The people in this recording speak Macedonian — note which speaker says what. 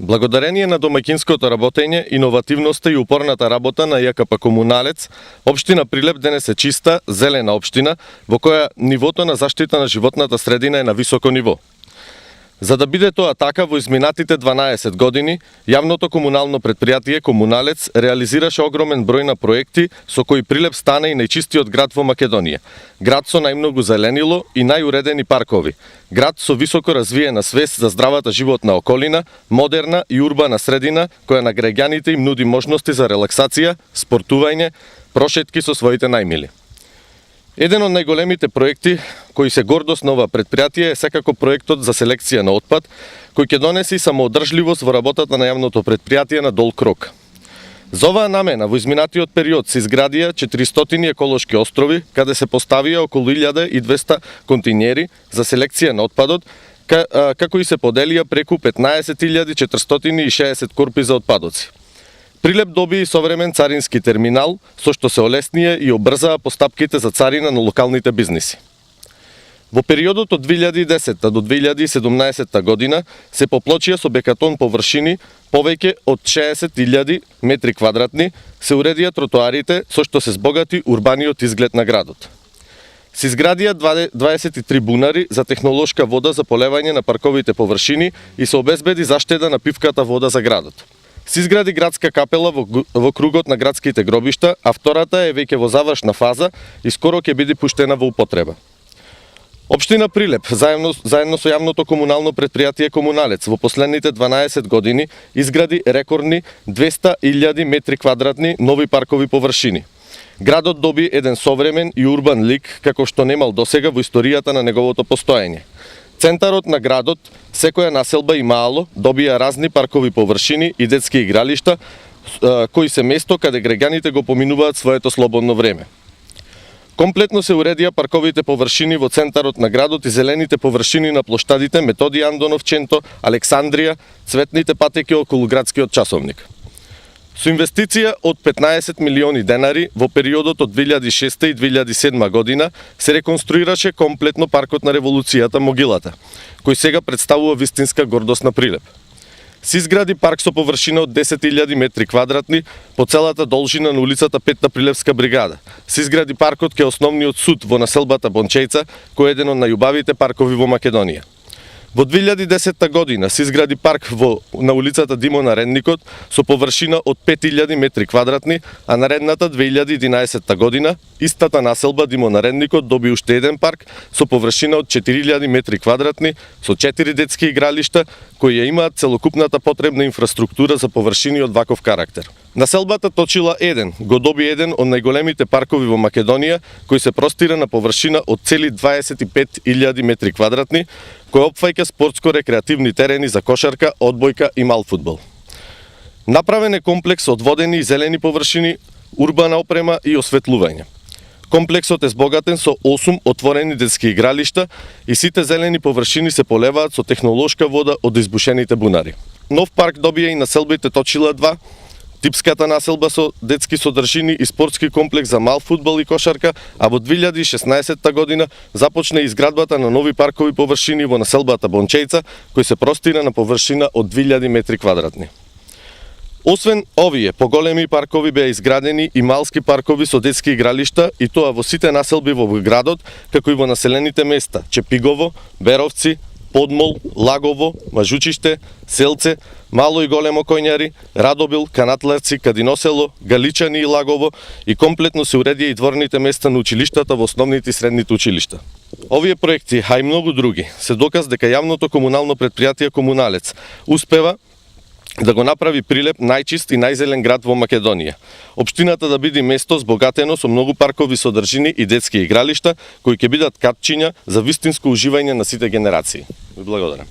Speaker 1: Благодарение на домаќинското работење, иновативноста и упорната работа на ЈКП Комуналец, општина Прилеп денес е чиста, зелена општина, во која нивото на заштита на животната средина е на високо ниво. За да биде тоа така, во изминатите 12 години, јавното комунално предпријатие Комуналец реализираше огромен број на проекти со кои Прилеп стана и најчистиот град во Македонија. Град со најмногу зеленило и најуредени паркови. Град со високо развиена свест за здравата животна околина, модерна и урбана средина која на граѓаните им нуди можности за релаксација, спортување, прошетки со своите најмили. Еден од најголемите проекти кои се гордост на ова предпријатие е секако проектот за селекција на отпад, кој ќе донесе и самоодржливост во работата на јавното предпријатие на Дол Крок. За оваа намена во изминатиот период се изградија 400 еколошки острови, каде се поставија околу 1200 континери за селекција на отпадот, како и се поделија преку 15.460 корпи за отпадоци. Прилеп доби и современ царински терминал, со што се олеснија и обрзаа постапките за царина на локалните бизниси. Во периодот од 2010 до 2017 година се поплочија со бекатон површини повеќе од 60.000 метри квадратни, се уредија тротоарите со што се збогати урбаниот изглед на градот. Се изградија 23 бунари за технолошка вода за полевање на парковите површини и се обезбеди заштеда на пивката вода за градот. Се изгради градска капела во кругот на градските гробишта, а втората е веќе во завршна фаза и скоро ќе биде пуштена во употреба. Општина Прилеп, заедно со јавното комунално предпријатие Комуналец, во последните 12 години изгради рекордни 200.000 метри квадратни нови паркови површини. Градот доби еден современ и урбан лик, како што немал досега во историјата на неговото постоење. Центарот на градот, секоја населба и маало, добија разни паркови површини и детски игралишта, кои се место каде граѓаните го поминуваат своето слободно време. Комплетно се уредија парковите површини во центарот на градот и зелените површини на плоштадите Методи Андонов Ченто, Александрија, цветните патеки околу градскиот часовник. Со инвестиција од 15 милиони денари во периодот од 2006 и 2007 година се реконструираше комплетно паркот на револуцијата Могилата, кој сега представува вистинска гордост на Прилеп. Се изгради парк со површина од 10.000 метри квадратни по целата должина на улицата Петта Прилепска бригада. Се изгради паркот кај основниот суд во населбата Бончејца, кој е еден од најубавите паркови во Македонија. Во 2010 година се изгради парк на улицата Димо Наредникот со површина од 5.000 метри квадратни, а наредната 2011 година истата населба Димо Наредникот доби уште еден парк со површина од 4.000 метри квадратни со 4 детски игралишта кои ја имаат целокупната потребна инфраструктура за површини од ваков карактер. Населбата Точила 1 го доби еден од најголемите паркови во Македонија, кој се простира на површина од цели 25.000 метри квадратни, кој опфаќа спортско-рекреативни терени за кошарка, одбојка и мал фудбал. Направен е комплекс од водени и зелени површини, урбана опрема и осветлување. Комплексот е збогатен со 8 отворени детски игралишта и сите зелени површини се полеваат со технолошка вода од избушените бунари. Нов парк добија и населбите Точила 2, типската населба со детски содржини и спортски комплекс за мал фудбал и кошарка, а во 2016 година започна изградбата на нови паркови површини во населбата Бончејца, кој се простира на површина од 2000 метри квадратни. Освен овие поголеми паркови беа изградени и малски паркови со детски игралишта и тоа во сите населби во градот, како и во населените места Чепигово, Беровци, Подмол, Лагово, Мажучиште, Селце, Мало и Големо Коњари, Радобил, Канатларци, Кадиносело, Галичани и Лагово и комплетно се уредија и дворните места на училиштата во основните и средните училишта. Овие проекти, а и многу други, се доказ дека јавното комунално предпријатие Комуналец успева да го направи Прилеп најчист и најзелен град во Македонија. Општината да биде место збогатено со многу паркови содржини и детски игралишта, кои ќе бидат капчиња за вистинско уживање на сите генерации. Ви благодарам.